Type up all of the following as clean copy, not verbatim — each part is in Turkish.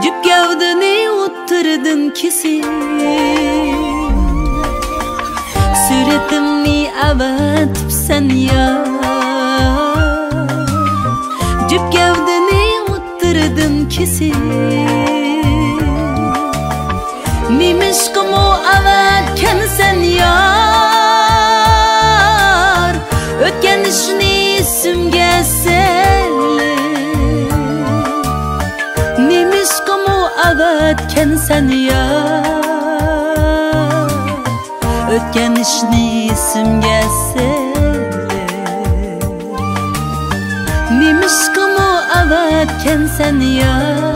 Cüp gavdini o'ttirdin kesip, suretimni avatibsan ya. Cüp gavdini o'ttirdin kesip, nimishqimi avatgansan yar. O'tgan ishni esimga solib, nimishqimi avatgansan yar. O'tgan ishni esimga solib, nimishqimi avatgansan yar.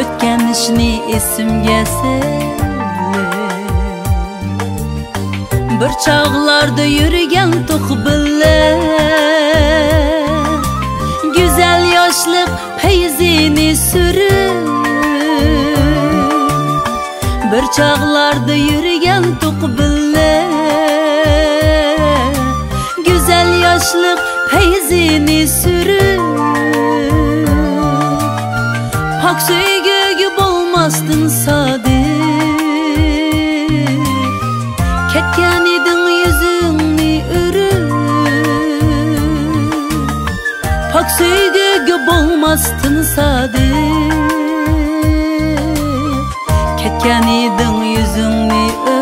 O'tgan ishni esimga solib, bir chog'larda yurgan to'qbilla, güzel yoshlik payzini surib. Bir chog'larda yurgan to'qbilla, güzel yoshlik payzini surib. Pak söygüge bo'lmasdin sodiq, ketgan eding yuzingni urib. Pak söygüge bo'lmasdin sodiq, ketgan eding yuzingni urib.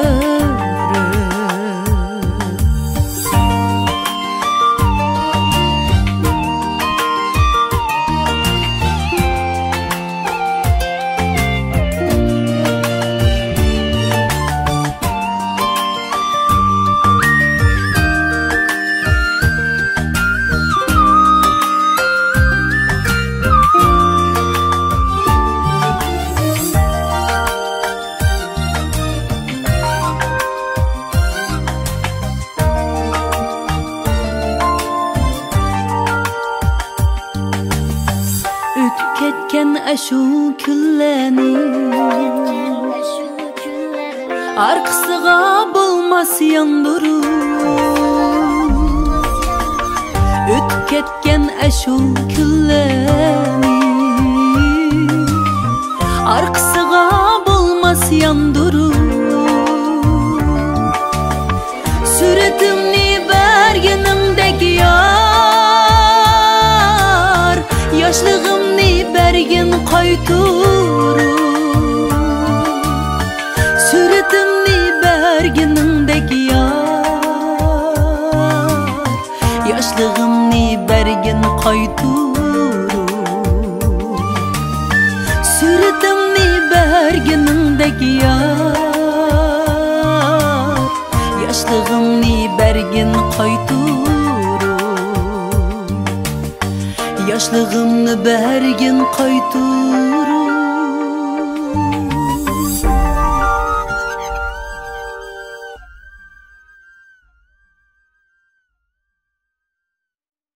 Ketken aşu küllerini arkasıga bulmas yandırır. Ötüp ketken aşu küllerini arkasıga bulmas yandırır. Suretimni bergenimdeki yar, yaşlığımni bergin qayturur. Suretimni berginimdek yar, yaşlığımni bergin qayturur. Suretimni berginimdek yar, yaşlığımni bergin qayturur. Yaşlığımni bergin qayturur.